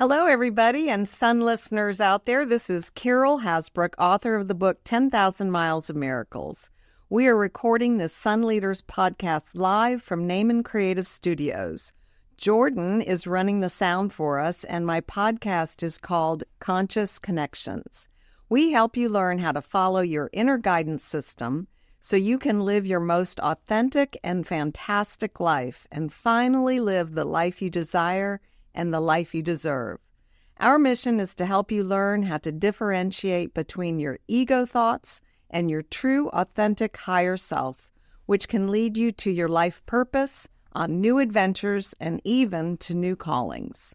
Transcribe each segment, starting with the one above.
Hello, everybody, and Sun listeners out there. This is Carol Hasbrouck, author of the book 10,000 Miles of Miracles. We are recording this Sun Leaders podcast live from Naaman Creative Studios. Jordan is running the sound for us, and my podcast is called Conscious Connections. We help you learn how to follow your inner guidance system so you can live your most authentic and fantastic life and finally live the life you desire and the life you deserve. Our mission is to help you learn how to differentiate between your ego thoughts and your true, authentic higher self, which can lead you to your life purpose, on new adventures, and even to new callings.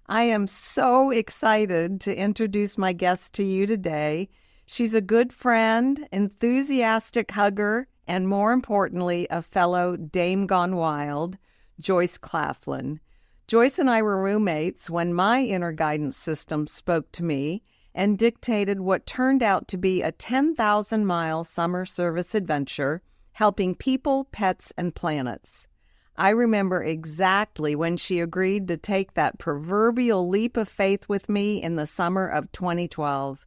I am so excited to introduce my guest to you today. She's a good friend, enthusiastic hugger, and more importantly, a fellow Dame Gone Wild, Joyce Claflin. Joyce and I were roommates when my inner guidance system spoke to me and dictated what turned out to be a 10,000-mile summer service adventure, helping people, pets, and planets. I remember exactly when she agreed to take that proverbial leap of faith with me in the summer of 2012.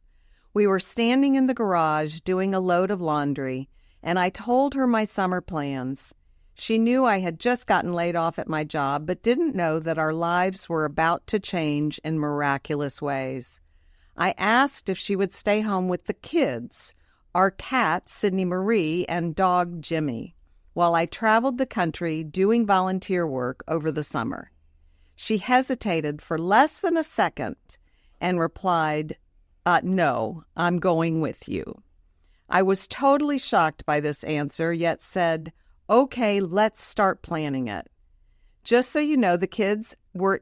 We were standing in the garage doing a load of laundry, and I told her my summer plans. She knew I had just gotten laid off at my job, but didn't know that our lives were about to change in miraculous ways. I asked if she would stay home with the kids, our cat, Sydney Marie, and dog, Jimmy, while I traveled the country doing volunteer work over the summer. She hesitated for less than a second and replied, "No, I'm going with you." I was totally shocked by this answer, yet said, "Okay, let's start planning it." Just so you know, the kids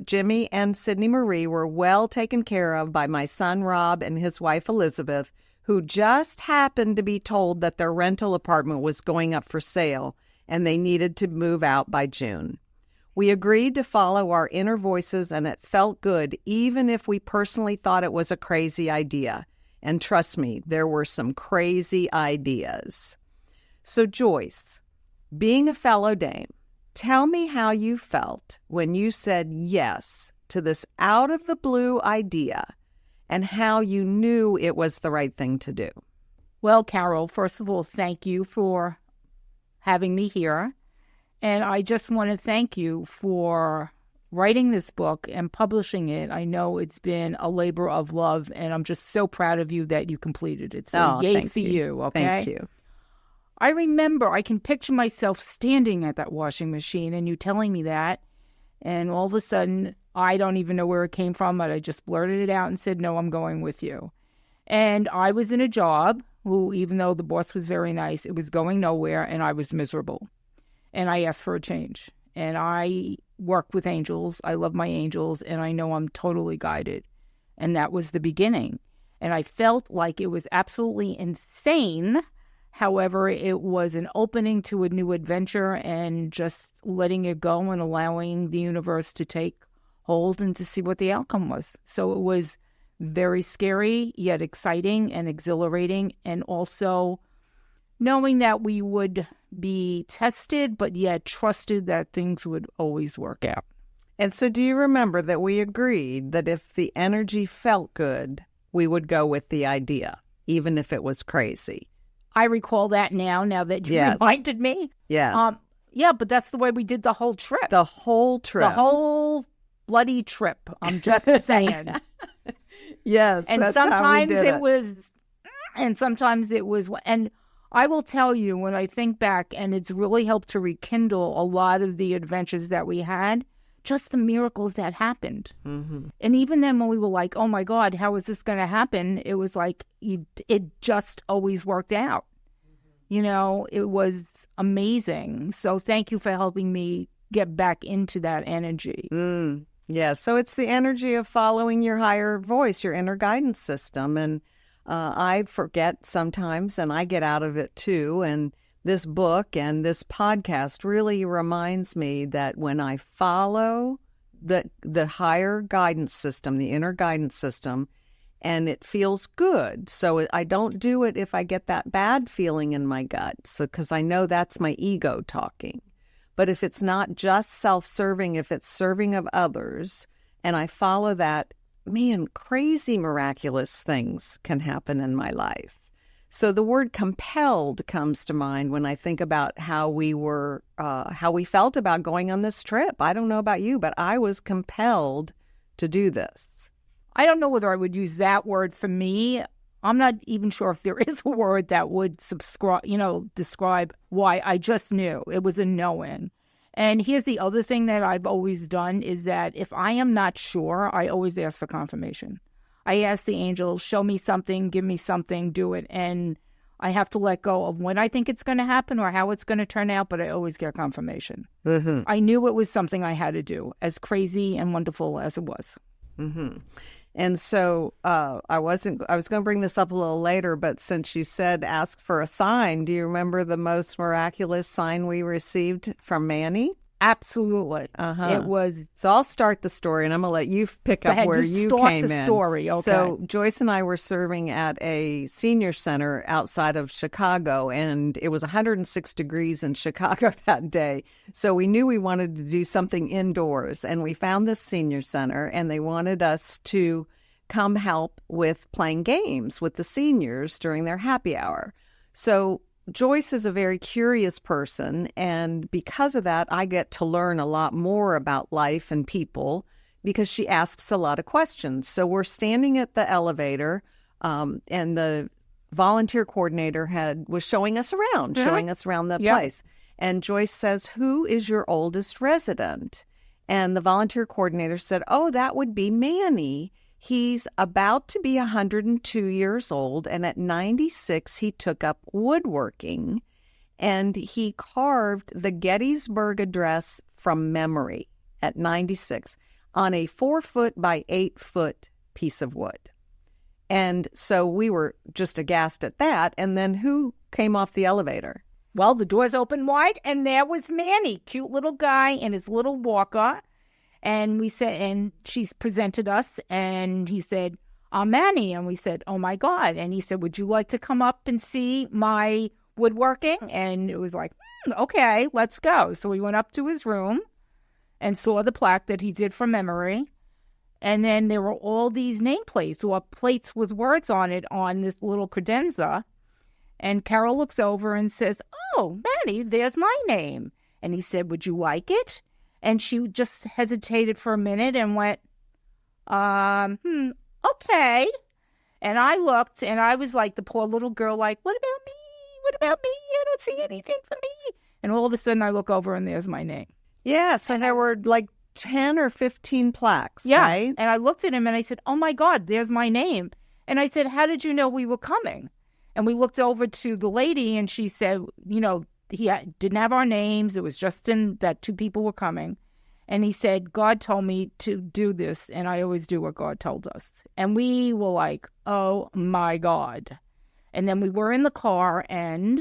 Jimmy and Sydney Marie were well taken care of by my son Rob and his wife Elizabeth, who just happened to be told that their rental apartment was going up for sale and they needed to move out by June. We agreed to follow our inner voices, and it felt good, even if we personally thought it was a crazy idea. And trust me, there were some crazy ideas. So Joyce, being a fellow dame, tell me how you felt when you said yes to this out-of-the-blue idea and how you knew it was the right thing to do. Well, Carol, first of all, thank you for having me here. And I just want to thank you for writing this book and publishing it. I know it's been a labor of love, and I'm just so proud of you that you completed it. So yay for you, okay? Thank you. I remember, I can picture myself standing at that washing machine and you telling me that, and all of a sudden, I don't even know where it came from, but I just blurted it out and said, "No, I'm going with you." And I was in a job who, even though the boss was very nice, it was going nowhere, and I was miserable. And I asked for a change. And I work with angels. I love my angels, and I know I'm totally guided. And that was the beginning. And I felt like it was absolutely insane. However, it was an opening to a new adventure and just letting it go and allowing the universe to take hold and to see what the outcome was. So it was very scary, yet exciting and exhilarating, and also knowing that we would be tested, but yet trusted that things would always work out. And so do you remember that we agreed that if the energy felt good, we would go with the idea, even if it was crazy? I recall that now that you reminded me. Yes. Yeah, but that's the way we did the whole trip. The whole trip. The whole bloody trip. I'm just saying. Yes. And sometimes it was, and sometimes it was, and I will tell you, when I think back, and it's really helped to rekindle a lot of the adventures that we had, just the miracles that happened. Mm-hmm. And even then when we were like, oh my God, how is this going to happen? It was like, it just always worked out. Mm-hmm. You know, it was amazing. So thank you for helping me get back into that energy. Yeah, so it's the energy of following your higher voice, your inner guidance system. And I forget sometimes, and I get out of it too. And this book and this podcast really reminds me that when I follow the higher guidance system, the inner guidance system, and it feels good. So I don't do it if I get that bad feeling in my gut, because I know that's my ego talking. But if it's not just self-serving, if it's serving of others and I follow that, man, crazy miraculous things can happen in my life. So the word compelled comes to mind when I think about how we felt about going on this trip. I don't know about you, but I was compelled to do this. I don't know whether I would use that word for me. I'm not even sure if there is a word that would describe why. I just knew. It was a knowing. And here's the other thing that I've always done is that if I am not sure, I always ask for confirmation. I ask the angels, show me something, give me something, do it. And I have to let go of when I think it's going to happen or how it's going to turn out, but I always get confirmation. Mm-hmm. I knew it was something I had to do, as crazy and wonderful as it was. Mm-hmm. And so I was going to bring this up a little later, but since you said ask for a sign, do you remember the most miraculous sign we received from Manny? Absolutely. It was. So I'll start the story, and I'm going to let you pick up where you came in. The story. Okay. So Joyce and I were serving at a senior center outside of Chicago, and it was 106 degrees in Chicago that day. So we knew we wanted to do something indoors, and we found this senior center, and they wanted us to come help with playing games with the seniors during their happy hour. So Joyce is a very curious person, and because of that, I get to learn a lot more about life and people because she asks a lot of questions. So we're standing at the elevator, and the volunteer coordinator was showing us around the place. And Joyce says, "Who is your oldest resident?" And the volunteer coordinator said, "Oh, that would be Manny. He's about to be 102 years old, and at 96, he took up woodworking, and he carved the Gettysburg Address from memory at 96 on a 4-foot by 8-foot piece of wood." And so we were just aghast at that. And then who came off the elevator? Well, the doors opened wide, and there was Manny, cute little guy in his little walker. And we said, and she presented us, and he said, "I'm Manny." And we said, "Oh my God." And he said, "Would you like to come up and see my woodworking?" And it was like, okay, let's go. So we went up to his room and saw the plaque that he did from memory. And then there were all these nameplates or plates with words on it on this little credenza. And Carol looks over and says, "Oh, Manny, there's my name." And he said, "Would you like it?" And she just hesitated for a minute and went, okay. And I looked, and I was like the poor little girl, like, what about me? What about me? I don't see anything for me. And all of a sudden I look over, and there's my name. Yeah, so there were like 10 or 15 plaques, yeah. Right? And I looked at him, and I said, "Oh, my God, there's my name." And I said, "How did you know we were coming?" And we looked over to the lady, and she said, he didn't have our names. It was just in that 2 people were coming. And he said, "God told me to do this, and I always do what God told us." And we were like, oh, my God. And then we were in the car, and...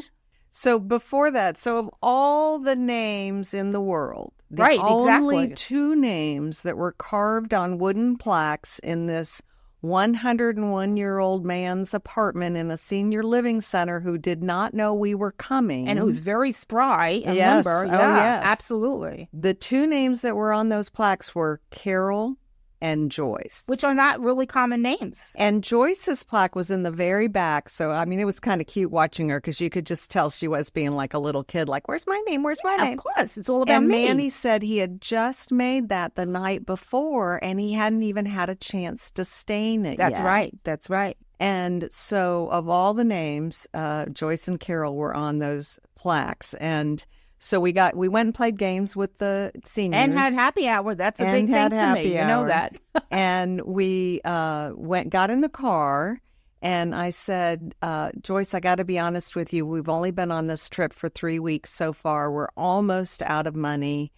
So before that, so of all the names in the world, right, only exactly. 2 names that were carved on wooden plaques in this 101-year-old man's apartment in a senior living center who did not know we were coming. And who's very spry and yes. limber. Oh, yeah, yes. Absolutely. The 2 names that were on those plaques were Carol and Joyce. Which are not really common names. And Joyce's plaque was in the very back. So, I mean, it was kind of cute watching her because you could just tell she was being like a little kid, like, "Where's my name? Where's my name?" Of course. It's all about and me. Manny said he had just made that the night before, and he hadn't even had a chance to stain it That's yet. right. That's right. And so of all the names, Joyce and Carol were on those plaques. And so we went and played games with the seniors. And had happy hour. That's a big thing to me. You know that. And we got in the car, and I said, "Joyce, I got to be honest with you. We've only been on this trip for 3 weeks so far. We're almost out of money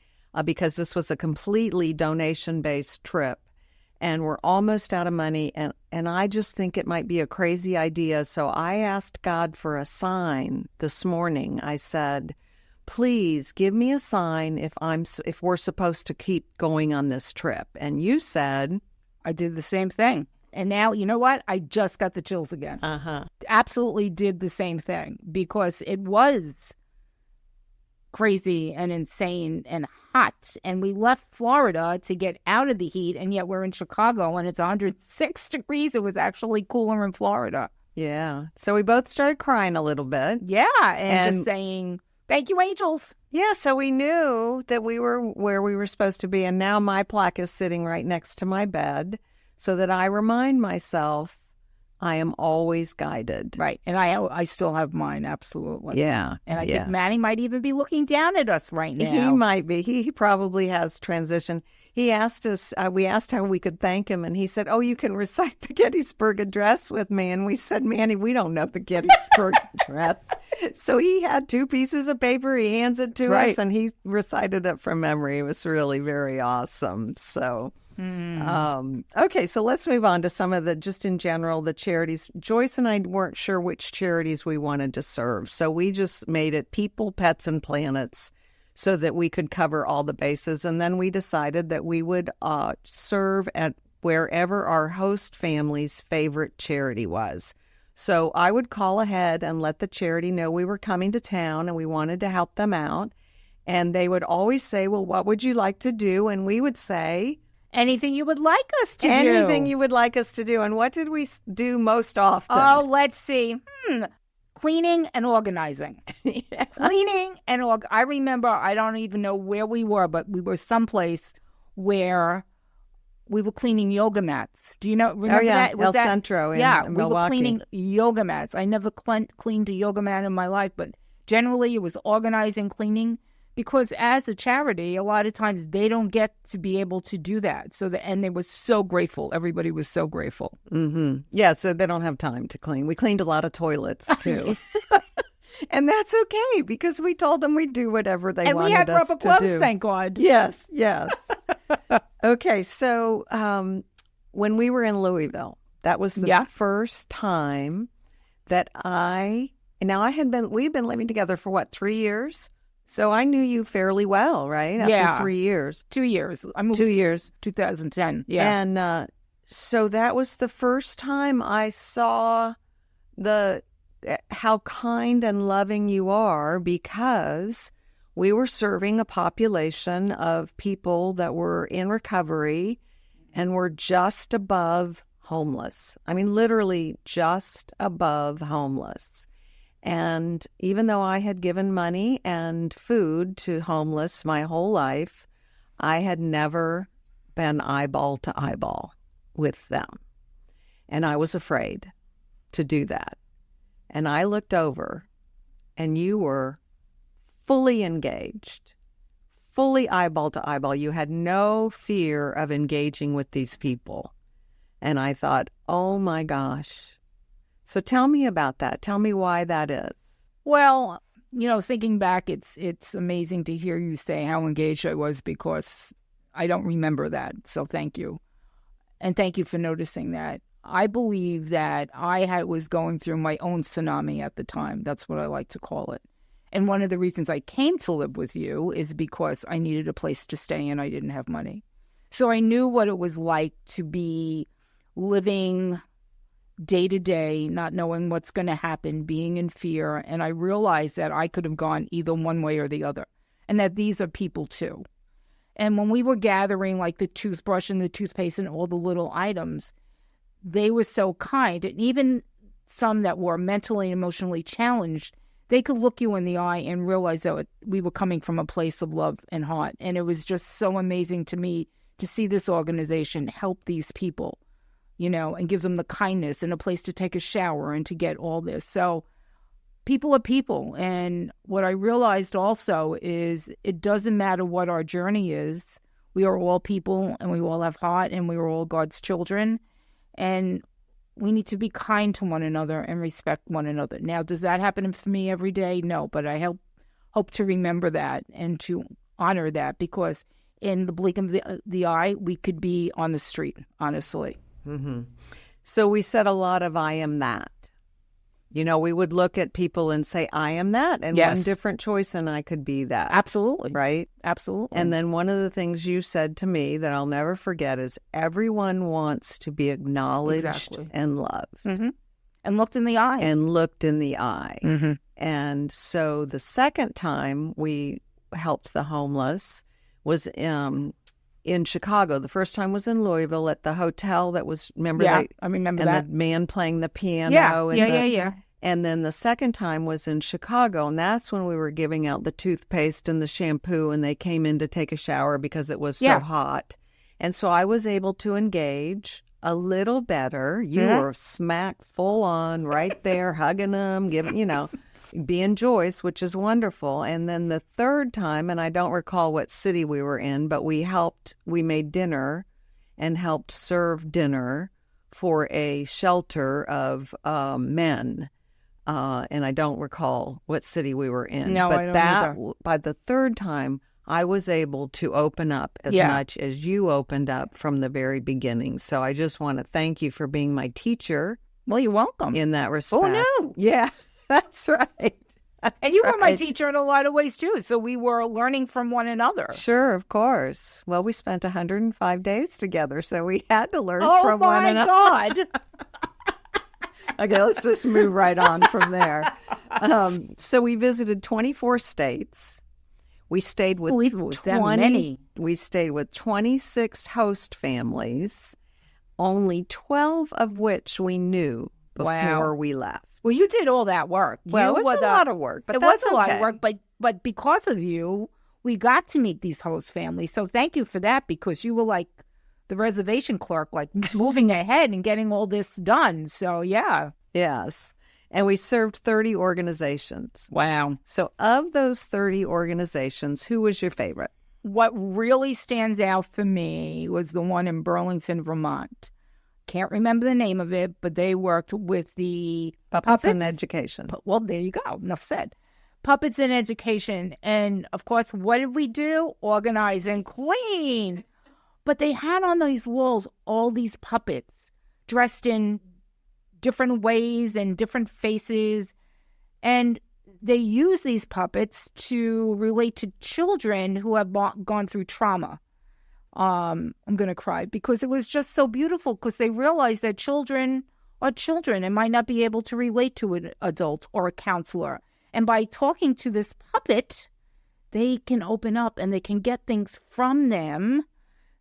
because this was a completely donation-based trip. And we're almost out of money, and I just think it might be a crazy idea." So I asked God for a sign this morning. I said, "Please give me a sign if we're supposed to keep going on this trip." And you said... I did the same thing. And now, you know what? I just got the chills again. Absolutely did the same thing because it was crazy and insane and hot. And we left Florida to get out of the heat, and yet we're in Chicago and it's 106 degrees. It was actually cooler in Florida. Yeah. So we both started crying a little bit. Yeah, and just saying, thank you, angels. Yeah, so we knew that we were where we were supposed to be, and now my plaque is sitting right next to my bed so that I remind myself I am always guided. Right, and I still have mine, absolutely. Yeah. And I think Manny might even be looking down at us right now. He might be. He probably has transitioned. He asked us, we asked how we could thank him, and he said, oh, you can recite the Gettysburg Address with me. And we said, Manny, we don't know the Gettysburg Address. So he had 2 pieces of paper. He hands it to us, and he recited it from memory. It was really very awesome. So, okay, so let's move on to some of the, just in general, the charities. Joyce and I weren't sure which charities we wanted to serve. So we just made it People, Pets, and Planets, so that we could cover all the bases. And then we decided that we would serve at wherever our host family's favorite charity was. So I would call ahead and let the charity know we were coming to town and we wanted to help them out. And they would always say, well, what would you like to do? And we would say, anything you would like us to do. Anything you would like us to do. And what did we do most often? Oh, let's see. Cleaning and organizing. Yes. Cleaning and I remember, I don't even know where we were, but we were someplace where we were cleaning yoga mats. Do you know? Remember that? El Centro in Milwaukee. We were cleaning yoga mats. I never cleaned a yoga mat in my life, but generally it was organizing, cleaning, because as a charity, a lot of times they don't get to be able to do that. And they were so grateful. Everybody was so grateful. Mm-hmm. Yeah, so they don't have time to clean. We cleaned a lot of toilets, too. And that's okay, because we told them we'd do whatever they wanted us to do. And we had rubber gloves, thank God. Yes. Okay, so when we were in Louisville, that was the first time that we'd been living together for 3 years? So I knew you fairly well, right? After 3 years. 2 years. I moved 2 years. 2010, yeah. And so that was the first time I saw how kind and loving you are, because we were serving a population of people that were in recovery and were just above homeless. I mean, literally just above homeless. And even though I had given money and food to homeless my whole life, I had never been eyeball to eyeball with them. And I was afraid to do that. And I looked over, and you were fully engaged, fully eyeball to eyeball. You had no fear of engaging with these people. And I thought, oh my gosh. So tell me about that. Tell me why that is. Well, thinking back, it's amazing to hear you say how engaged I was, because I don't remember that. So thank you. And thank you for noticing that. I believe that I was going through my own tsunami at the time. That's what I like to call it. And one of the reasons I came to live with you is because I needed a place to stay and I didn't have money. So I knew what it was like to be living day to day, not knowing what's going to happen, being in fear. And I realized that I could have gone either one way or the other, and that these are people too. And when we were gathering like the toothbrush and the toothpaste and all the little items, they were so kind. And even some that were mentally and emotionally challenged, they could look you in the eye and realize that we were coming from a place of love and heart. And it was just so amazing to me to see this organization help these people, and give them the kindness and a place to take a shower and to get all this. So people are people. And what I realized also is it doesn't matter what our journey is. We are all people, and we all have heart, and we are all God's children. And we need to be kind to one another and respect one another. Now, does that happen for me every day? No, but I hope to remember that and to honor that, because in the blink of the eye, we could be on the street, honestly. Mm-hmm. So we said a lot of I am that. We would look at people and say, I am that, and one different choice, and I could be that. Absolutely. Right? Absolutely. And then one of the things you said to me that I'll never forget is everyone wants to be acknowledged and loved. Mm-hmm. And looked in the eye. Mm-hmm. And so the second time we helped the homeless was in Chicago. The first time was in Louisville at the hotel that was, I remember and that. the man playing the piano. Yeah. And then the second time was in Chicago, and that's when we were giving out the toothpaste and the shampoo, and they came in to take a shower because it was so hot. And so I was able to engage a little better. You were smack full on right there, hugging them, being Joyce, which is wonderful. And then the third time, and I don't recall what city we were in, but we made dinner and helped serve dinner for a shelter of men. And I don't recall what city we were in. No, but I don't either. By the third time, I was able to open up as much as you opened up from the very beginning. So I just want to thank you for being my teacher. Well, you're welcome. In that respect. Oh, no. Yeah, that's right. And you were my teacher in a lot of ways, too. So we were learning from one another. Sure, of course. Well, we spent 105 days together, so we had to learn from one another. Oh, my God. Okay, let's just move right on from there. So we visited 24 states. We stayed with We stayed with 26 host families, only 12 of which we knew before we left. Well, you did all that work. Well, it was a lot of work, but it was a lot of work. But because of you, we got to meet these host families. So thank you for that, because you were like the reservation clerk, like moving ahead and getting all this done. So, yeah. Yes. And we served 30 organizations. Wow. So of those 30 organizations, who was your favorite? What really stands out for me was the one in Burlington, Vermont. Can't remember the name of it, but they worked with the puppets in education. Well, there you go. Enough said. Puppets in education. And, of course, what did we do? Organize and clean. But they had on these walls all these puppets dressed in different ways and different faces. And they use these puppets to relate to children who have gone through trauma. I'm going to cry because it was just so beautiful, because they realized that children are children and might not be able to relate to an adult or a counselor. And by talking to this puppet, they can open up and they can get things from them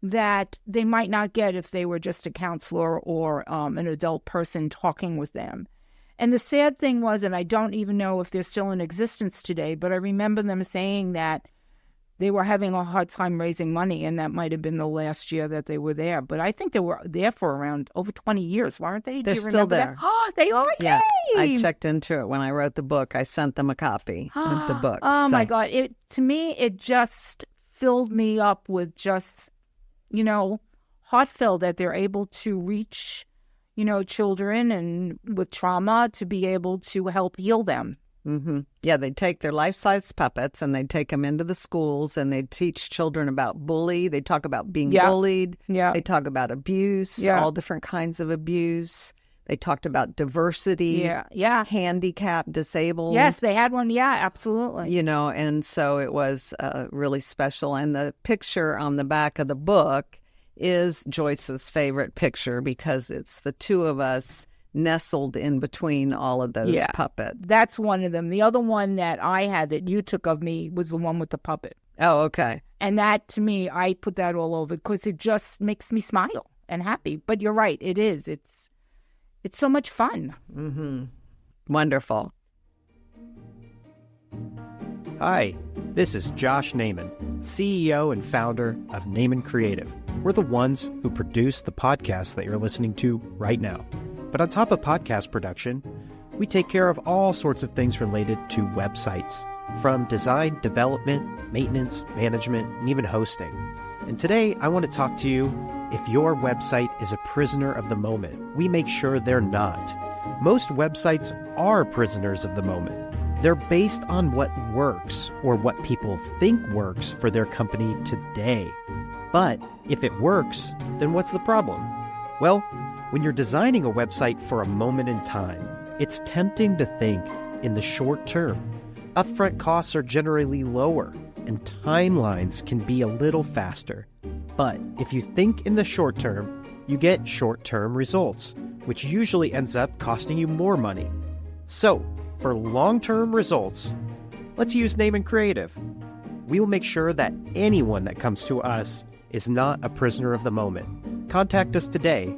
that they might not get if they were just a counselor or an adult person talking with them. And the sad thing was, and I don't even know if they're still in existence today, but I remember them saying that they were having a hard time raising money, and that might have been the last year that they were there. But I think they were there for around over 20 years, weren't they? They're still there. Oh, they are? Yeah. Yay! I checked into it when I wrote the book. I sent them a copy of the book. Oh, my God. To me, it just filled me up with just, heartfelt that they're able to reach, children and with trauma to be able to help heal them. Mm-hmm. Yeah, they take their life-size puppets and they take them into the schools and they teach children about bully. They talk about being bullied. Yeah. They talk about abuse, all different kinds of abuse. They talked about diversity, handicapped, disabled. Yes, they had one. Yeah, absolutely. And so it was really special. And the picture on the back of the book is Joyce's favorite picture because it's the two of us nestled in between all of those puppets. That's one of them. The other one that I had that you took of me was the one with the puppet. Oh, okay. And that, to me, I put that all over because it just makes me smile and happy. But you're right, it is. It's so much fun. Mm-hmm. Wonderful. Hi, this is Josh Naiman, CEO and founder of Naiman Creative. We're the ones who produce the podcast that you're listening to right now. But on top of podcast production, we take care of all sorts of things related to websites, from design, development, maintenance, management, and even hosting. And today, I want to talk to you if your website is a prisoner of the moment. We make sure they're not. Most websites are prisoners of the moment. They're based on what works or what people think works for their company today. But if it works, then what's the problem? Well, when you're designing a website for a moment in time, it's tempting to think in the short term. Upfront costs are generally lower, and timelines can be a little faster. But if you think in the short term, you get short-term results, which usually ends up costing you more money. So, for long-term results, let's use Naiman Creative. We will make sure that anyone that comes to us is not a prisoner of the moment. Contact us today,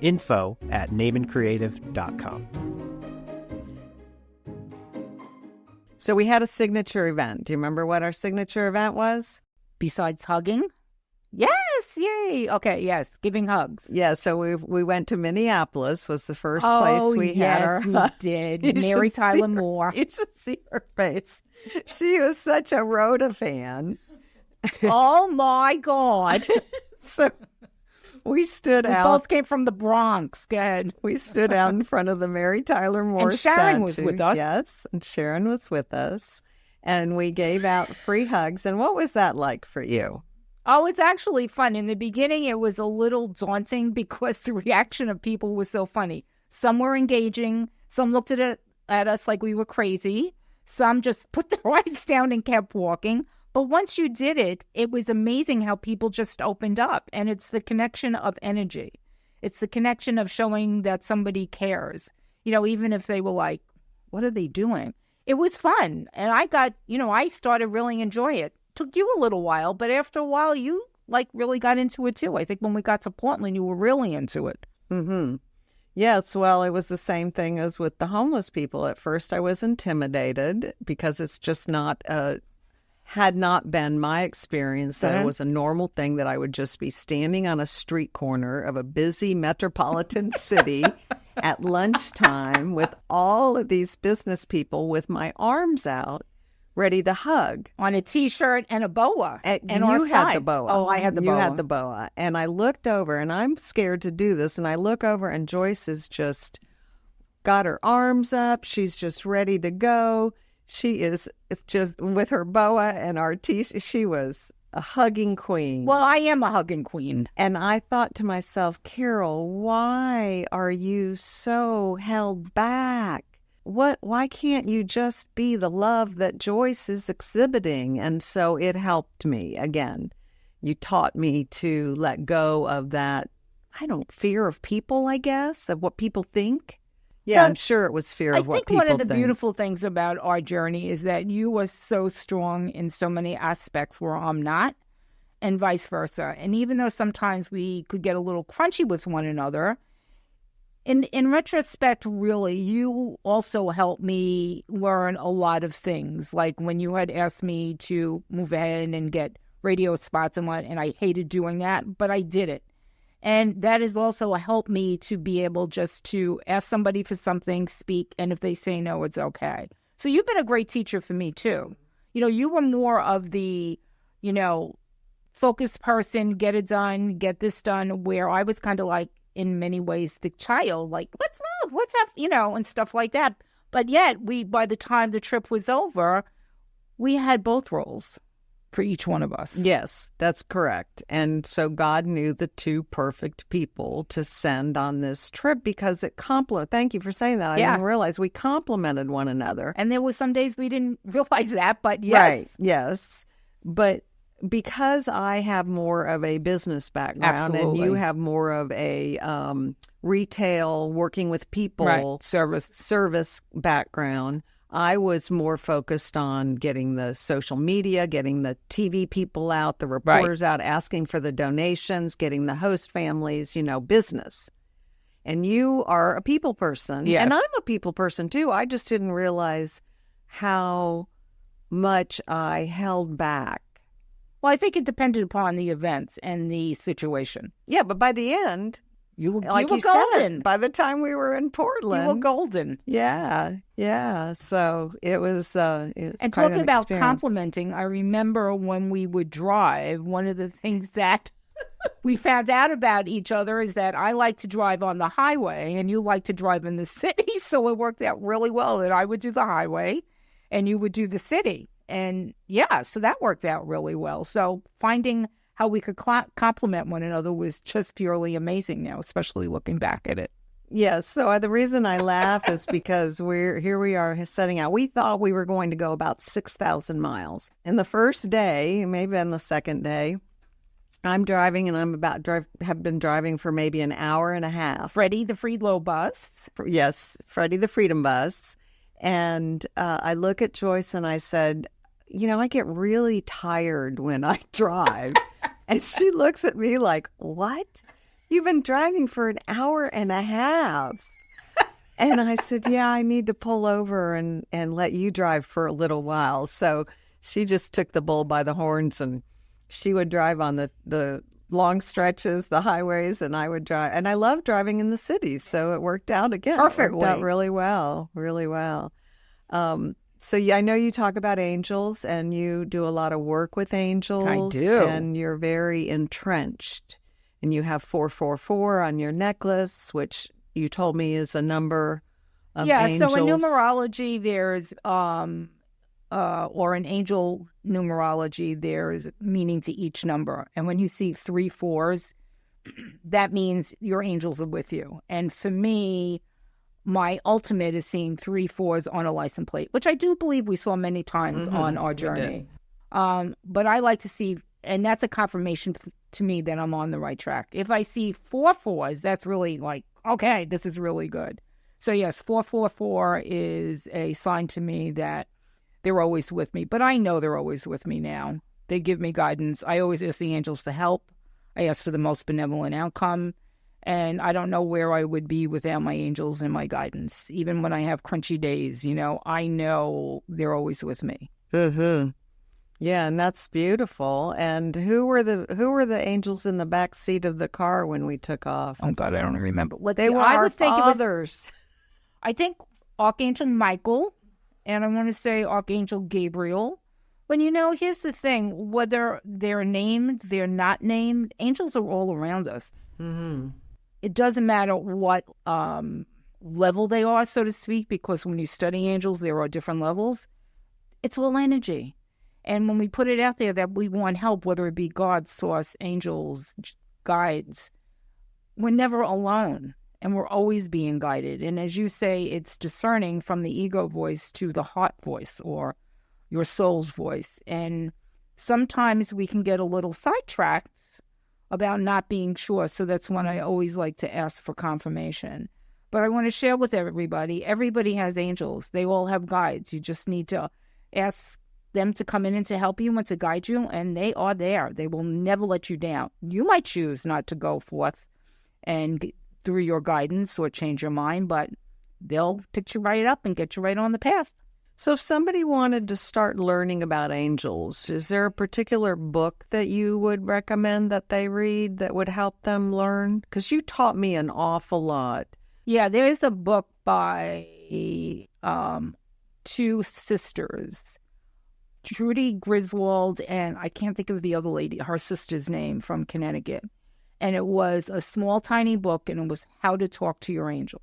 info@namencreative.com. So we had a signature event. Do you remember what our signature event was? Besides hugging? Yes, yay. Okay, yes, giving hugs. Yeah, so we went to Minneapolis, was the first place we had our we did. You Mary should see Tyler her- Moore. You should see her face. She was such a Rhoda fan. Oh my God. So we stood We out. both came from the Bronx. Go ahead. We stood out in front of the Mary Tyler Moore And Sharon was statue. with us. Yes, and Sharon was with us. And we gave out free hugs. And what was that like for you? Oh, it's actually fun. In the beginning, it was a little daunting because the reaction of people was so funny. Some were engaging. Some looked at us like we were crazy. Some just put their eyes down and kept walking. But once you did it, it was amazing how people just opened up. And it's the connection of energy. It's the connection of showing that somebody cares. You know, even if they were like, what are they doing? It was fun. And I started really enjoying it. Took you a little while, but after a while, you really got into it too. I think when we got to Portland, you were really into it. Mm-hmm. Yes, well, it was the same thing as with the homeless people. At first, I was intimidated because it's just had not been my experience that it was a normal thing that I would just be standing on a street corner of a busy metropolitan city at lunchtime with all of these business people with my arms out, ready to hug. On a T-shirt and a boa. And you had the boa. Oh, I had the boa. You had the boa. And I looked over, and I'm scared to do this, and I look over, and Joyce is just got her arms up. She's just ready to go. It's just with her boa and our T-shirt. She was a hugging queen. Well, I am a hugging queen. And I thought to myself, Carol, why are you so held back? Why can't you just be the love that Joyce is exhibiting? And so it helped me. Again, you taught me to let go of that, fear of people, I guess, of what people think. Yeah, I'm sure it was fear of what people think. I think one of the beautiful things about our journey is that you were so strong in so many aspects where I'm not, and vice versa. And even though sometimes we could get a little crunchy with one another, in retrospect, really, you also helped me learn a lot of things. Like when you had asked me to move ahead and get radio spots and I hated doing that, but I did it. And that has also helped me to be able just to ask somebody for something, speak, and if they say no, it's okay. So you've been a great teacher for me, too. You know, you were more of the, focused person, get it done, get this done, where I was kind of like, in many ways, the child, like, let's love, let's have, and stuff like that. But yet, by the time the trip was over, we had both roles for each one of us. Yes, that's correct. And so God knew the two perfect people to send on this trip because thank you for saying that. I didn't realize we complemented one another. And there were some days we didn't realize that, but yes. Right, yes. But because I have more of a business background and you have more of a retail, working with people, service background, I was more focused on getting the social media, getting the TV people out, the reporters out, asking for the donations, getting the host families, business. And you are a people person. Yeah. And I'm a people person too. I just didn't realize how much I held back. Well, I think it depended upon the events and the situation. Yeah, but by the end, you were golden. Said, by the time we were in Portland, you were golden. Yeah. So it was. And talking about complimenting, I remember when we would drive. One of the things that we found out about each other is that I like to drive on the highway, and you like to drive in the city. So it worked out really well that I would do the highway, and you would do the city. And so that worked out really well. So finding how we could complement one another was just purely amazing now, especially looking back at it. Yes. So the reason I laugh is because we are setting out. We thought we were going to go about 6,000 miles. And the first day, maybe on the second day, I'm driving and have been driving for maybe an hour and a half. Freddie the Freedlow bus. Yes, Freddie the Freedom bus. And I look at Joyce and I said, I get really tired when I drive. And she looks at me like, what? You've been driving for an hour and a half. And I said, yeah, I need to pull over and let you drive for a little while. So she just took the bull by the horns, and she would drive on the long stretches, the highways, and I would drive. And I love driving in the city, so it worked out again. Perfectly. It worked out really well, really well. So yeah, I know you talk about angels, and you do a lot of work with angels. I do. And you're very entrenched. And you have 444 on your necklace, which you told me is a number of angels. So in numerology, there's or in angel numerology, there's meaning to each number. And when you see 3 4s, that means your angels are with you. And for me, my ultimate is seeing 3 4s on a license plate, which I do believe we saw many times on our journey. But I like to see, and that's a confirmation to me that I'm on the right track. If I see 4 4s, that's really like, okay, this is really good. So yes, 444 is a sign to me that they're always with me. But I know they're always with me now. They give me guidance. I always ask the angels for help. I ask for the most benevolent outcome. And I don't know where I would be without my angels and my guidance. Even when I have crunchy days, I know they're always with me. Mm-hmm. Yeah, and that's beautiful. And who were the angels in the back seat of the car when we took off? Oh God, I don't remember. They were our fathers. I think Archangel Michael, and I want to say Archangel Gabriel. But here's the thing: whether they're named, they're not named, angels are all around us. Mm-hmm. It doesn't matter what level they are, so to speak, because when you study angels, there are different levels. It's all energy. And when we put it out there that we want help, whether it be God, source, angels, guides, we're never alone, and we're always being guided. And as you say, it's discerning from the ego voice to the heart voice or your soul's voice. And sometimes we can get a little sidetracked about not being sure. So that's when I always like to ask for confirmation. But I want to share with everybody has angels. They all have guides. You just need to ask them to come in and to help you and to guide you, and they are there. They will never let you down. You might choose not to go forth and through your guidance or change your mind, but they'll pick you right up and get you right on the path. So if somebody wanted to start learning about angels, is there a particular book that you would recommend that they read that would help them learn? Because you taught me an awful lot. Yeah, there is a book by 2 sisters, Trudy Griswold, and I can't think of the other lady, her sister's name, from Connecticut. And it was a small, tiny book, and it was How to Talk to Your Angels.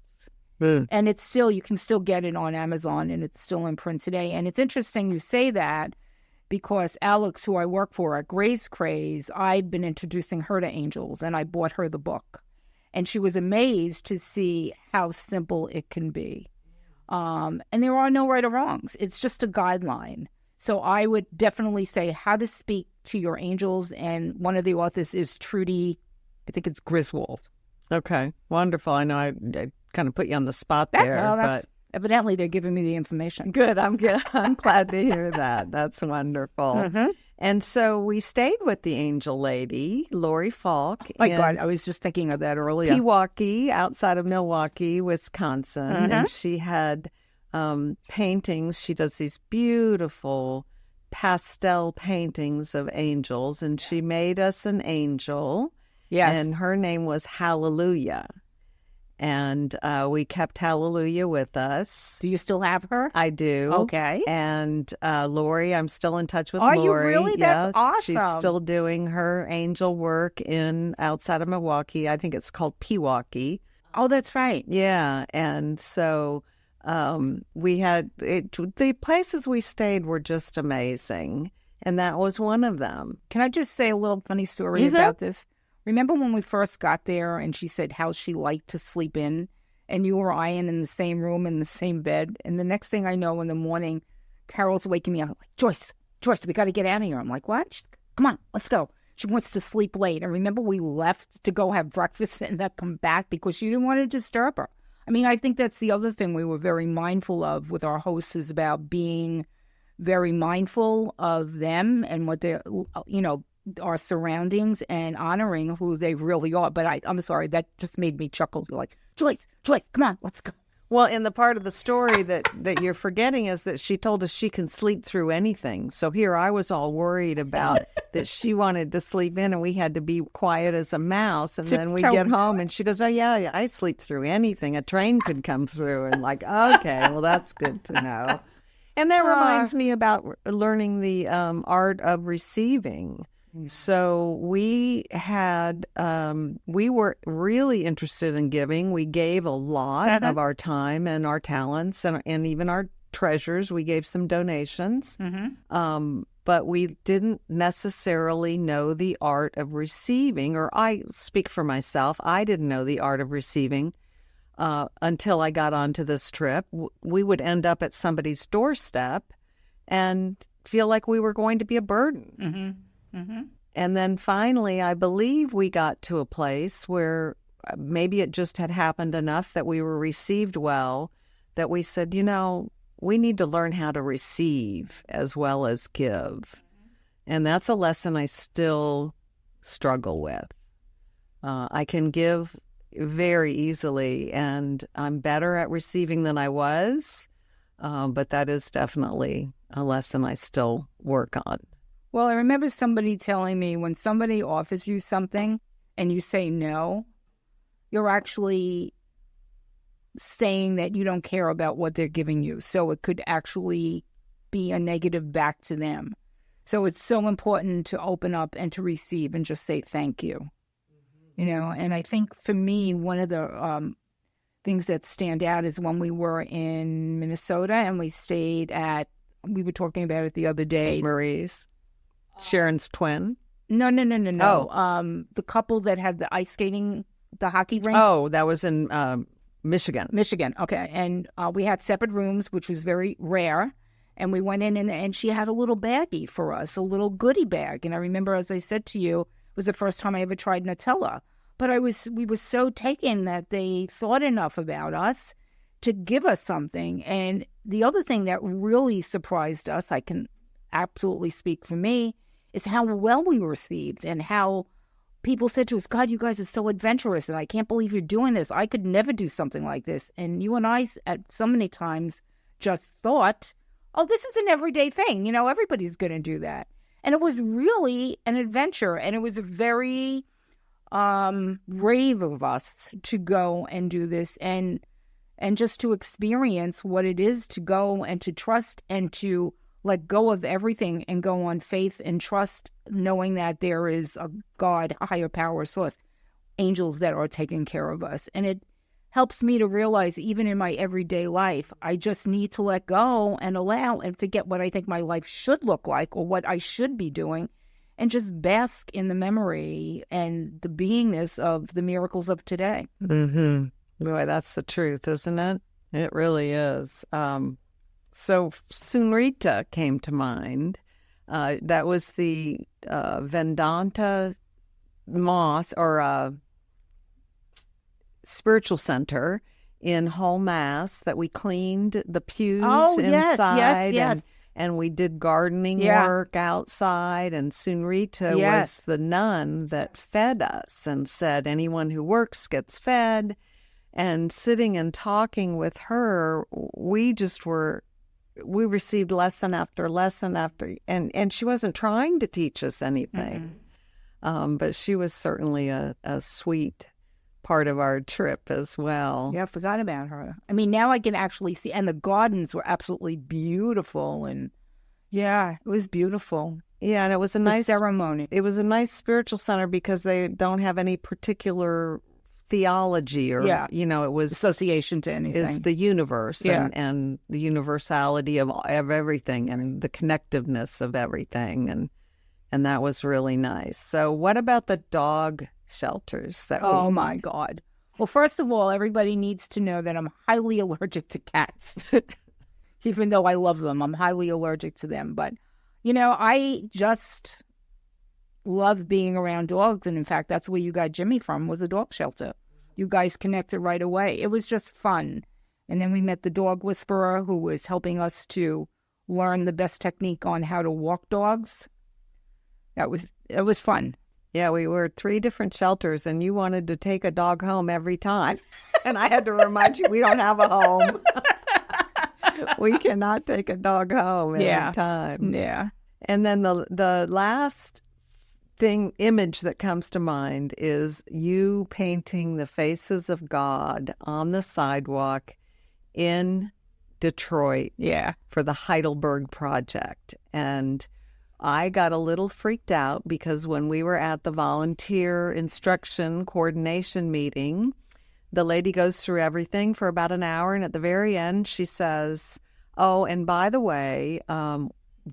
And it's still, you can still get it on Amazon, and it's still in print today. And it's interesting you say that because Alex, who I work for at Gray's Craze, I've been introducing her to angels, and I bought her the book. And she was amazed to see how simple it can be. And there are no right or wrongs. It's just a guideline. So I would definitely say How to Speak to Your Angels, and one of the authors is Trudy, I think it's Griswold. Okay, wonderful. I know I kind of put you on the spot there. But evidently they're giving me the information. Good. I'm glad to hear that. That's wonderful. Mm-hmm. And so we stayed with the angel lady, Lori Falk. My God, I was just thinking of that earlier. Pewaukee, outside of Milwaukee, Wisconsin. Mm-hmm. And she had paintings. She does these beautiful pastel paintings of angels. And she made us an angel. Yes. And her name was Hallelujah. And we kept Hallelujah with us. Do you still have her? I do. Okay. And Lori, I'm still in touch with Are Lori. you really? That's awesome. She's still doing her angel work outside of Milwaukee. I think it's called Pewaukee. Oh, that's right. Yeah. And so we had the places we stayed were just amazing. And that was one of them. Can I just say a little funny story about this? Remember when we first got there and she said how she liked to sleep in, and you were Ian in the same room, in the same bed. And the next thing I know in the morning, Carol's waking me up like, Joyce, we got to get out of here. I'm like, what? She's, come on, let's go. She wants to sleep late. And remember, we left to go have breakfast and then come back because she didn't want to disturb her. I mean, I think that's the other thing we were very mindful of with our hosts is about being very mindful of them and what they're, our surroundings and honoring who they really are. But I'm sorry, that just made me chuckle. Like, Joyce, come on, let's go. Well, and the part of the story that you're forgetting is that she told us she can sleep through anything. So here I was all worried about that she wanted to sleep in and we had to be quiet as a mouse. And then we get home and she goes, oh, yeah, I sleep through anything. A train could come through. And like, okay, well, that's good to know. And that reminds me about learning the art of receiving. So we were really interested in giving. We gave a lot of our time and our talents and even our treasures. We gave some donations, but we didn't necessarily know the art of receiving, or I speak for myself, I didn't know the art of receiving until I got onto this trip. We would end up at somebody's doorstep and feel like we were going to be a burden. And then finally, I believe we got to a place where maybe it just had happened enough that we were received well, that we said, we need to learn how to receive as well as give. And that's a lesson I still struggle with. I can give very easily, and I'm better at receiving than I was, but that is definitely a lesson I still work on. Well, I remember somebody telling me when somebody offers you something and you say no, you're actually saying that you don't care about what they're giving you. So it could actually be a negative back to them. So it's so important to open up and to receive and just say thank you. And I think for me, one of the things that stand out is when we were in Minnesota and we stayed we were talking about it the other day. Marie's. Sharon's twin? No. Oh. The couple that had the ice skating, the hockey rink. Oh, that was in Michigan. Michigan, okay. And we had separate rooms, which was very rare. And we went in and she had a little baggie for us, a little goodie bag. And I remember, as I said to you, it was the first time I ever tried Nutella. But we were so taken that they thought enough about us to give us something. And the other thing that really surprised us, I can absolutely speak for me, is how well we were received and how people said to us, God, you guys are so adventurous and I can't believe you're doing this. I could never do something like this. And you and I at so many times just thought, oh, this is an everyday thing. Everybody's going to do that. And it was really an adventure. And it was very brave of us to go and do this and just to experience what it is to go and to trust and to let go of everything and go on faith and trust, knowing that there is a God, a higher power source, angels that are taking care of us. And it helps me to realize, even in my everyday life, I just need to let go and allow and forget what I think my life should look like or what I should be doing, and just bask in the memory and the beingness of the miracles of today. Boy, that's the truth, isn't it? It really is. So Sunrita came to mind. That was the Vedanta Mosque or spiritual center in Hull, Mass. That we cleaned the pews inside. Yes. And we did gardening work outside. And Sunrita was the nun that fed us and said, anyone who works gets fed. And sitting and talking with her, we received lesson after lesson and she wasn't trying to teach us anything. But she was certainly a sweet part of our trip as well. Yeah, I forgot about her. I mean, now I can actually see, and the gardens were absolutely beautiful, and it was beautiful. Yeah, and it was a nice ceremony. It was a nice spiritual center because they don't have any particular theology or it was association to anything. Is the universe and the universality of everything and the connectiveness of everything, and that was really nice. So what about the dog shelters Oh my God. Well, first of all, everybody needs to know that I'm highly allergic to cats. Even though I love them, I'm highly allergic to them. But I just love being around dogs. And in fact, that's where you got Jimmy from, was a dog shelter. You guys connected right away. It was just fun. And then we met the dog whisperer who was helping us to learn the best technique on how to walk dogs. It was fun. Yeah, we were 3 different shelters, and you wanted to take a dog home every time. And I had to remind you, we don't have a home. We cannot take a dog home every time. Yeah. And then the last image that comes to mind is you painting the faces of God on the sidewalk in Detroit for the Heidelberg Project. And I got a little freaked out because when we were at the volunteer instruction coordination meeting, the lady goes through everything for about an hour, and at the very end she says, oh, and by the way,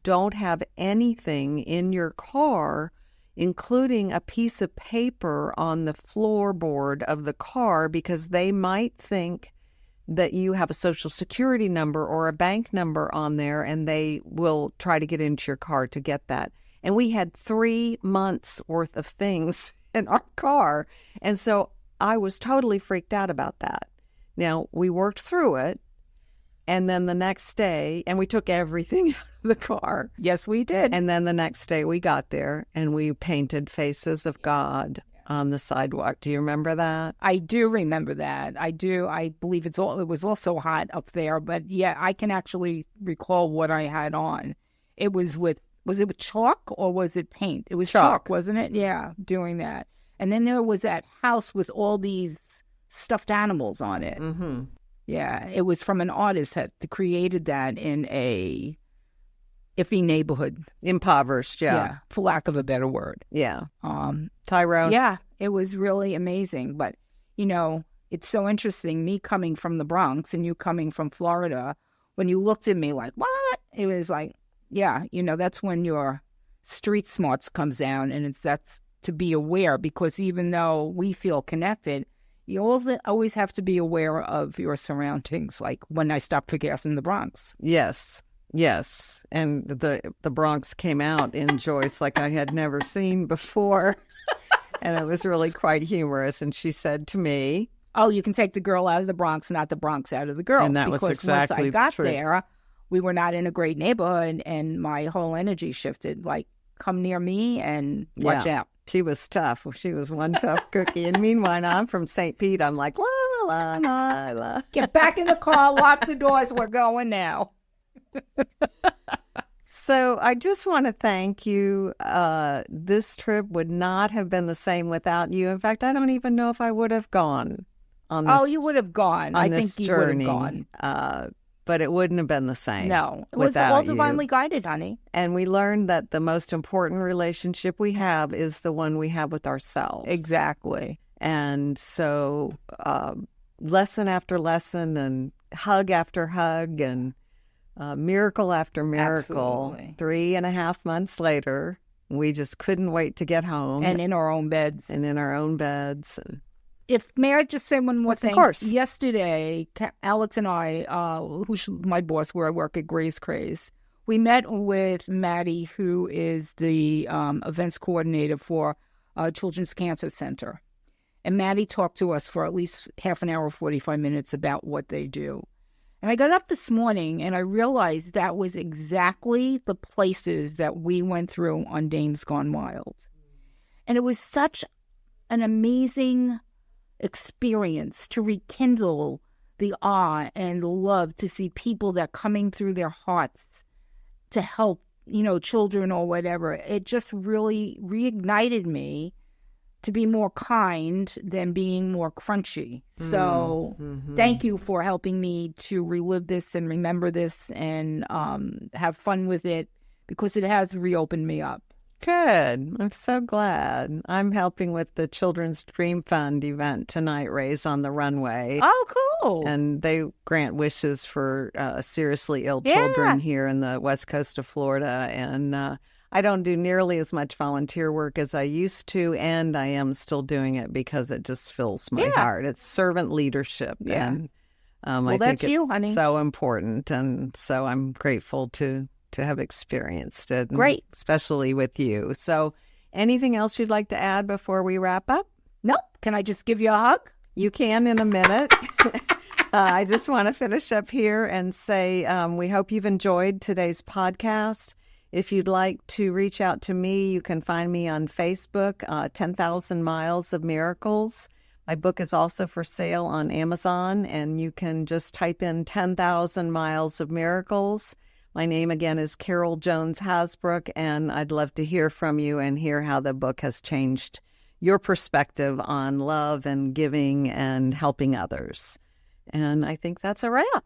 don't have anything in your car, including a piece of paper on the floorboard of the car, because they might think that you have a social security number or a bank number on there, and they will try to get into your car to get that. And we had 3 months worth of things in our car. And so I was totally freaked out about that. Now, we worked through it. And then the next day, and we took everything out of the car. Yes, we did. And then the next day we got there and we painted faces of God on the sidewalk. Do you remember that? I do remember that. I do. I believe it was also hot up there, but yeah, I can actually recall what I had on. It was it with chalk or was it paint? It was chalk, wasn't it? Yeah, doing that. And then there was that house with all these stuffed animals on it. Mm-hmm. Yeah, it was from an artist that created that in a iffy neighborhood. Impoverished, yeah. For lack of a better word. Yeah. Tyrone. Yeah, it was really amazing. But, it's so interesting, me coming from the Bronx and you coming from Florida, when you looked at me like, what? It was like, yeah, that's when your street smarts comes down, and that's to be aware, because even though we feel connected, you always have to be aware of your surroundings, like when I stopped for gas in the Bronx. Yes. And the Bronx came out in Joyce like I had never seen before. And it was really quite humorous. And she said to me, oh, you can take the girl out of the Bronx, not the Bronx out of the girl. And that was exactly once I got true. there, we were not in a great neighborhood, and my whole energy shifted. Like, come near me and watch out. She was tough. She was one tough cookie. And meanwhile, I'm from St. Pete. I'm like, la, la, la, la. Get back in the car, lock the doors. We're going now. So I just want to thank you. This trip would not have been the same without you. In fact, I don't even know if I would have gone on this. Oh, you would have gone. I think you would have gone. But it wouldn't have been the same. No, it was all divinely guided, honey. And we learned that the most important relationship we have is the one we have with ourselves. Exactly. And so lesson after lesson and hug after hug and miracle after miracle. Absolutely. 3.5 months later, we just couldn't wait to get home. And in our own beds. May I just say one more thing? Of course. Yesterday, Alex and I, who's my boss where I work at Gray's Craze, we met with Maddie, who is the events coordinator for Children's Cancer Center. And Maddie talked to us for at least half an hour, 45 minutes about what they do. And I got up this morning and I realized that was exactly the places that we went through on Dames Gone Wild. And it was such an amazing experience to rekindle the awe and the love to see people that coming through their hearts to help, children or whatever. It just really reignited me to be more kind than being more crunchy. So thank you for helping me to relive this and remember this and have fun with it, because it has reopened me up. Good. I'm so glad. I'm helping with the Children's Dream Fund event tonight, Raise on the Runway. Oh, cool. And they grant wishes for seriously ill children here in the west coast of Florida. And I don't do nearly as much volunteer work as I used to, and I am still doing it because it just fills my heart. It's servant leadership. Yeah. And I think it's honey. So important. And so I'm grateful to have experienced it. Great. Especially with you. So anything else you'd like to add before we wrap up? Nope. Can I just give you a hug? You can in a minute. I just want to finish up here and say we hope you've enjoyed today's podcast. If you'd like to reach out to me, you can find me on Facebook, 10,000 Miles of Miracles. My book is also for sale on Amazon, and you can just type in 10,000 Miles of Miracles. My name again is Carol Jones Hasbrouck, and I'd love to hear from you and hear how the book has changed your perspective on love and giving and helping others. And I think that's a wrap.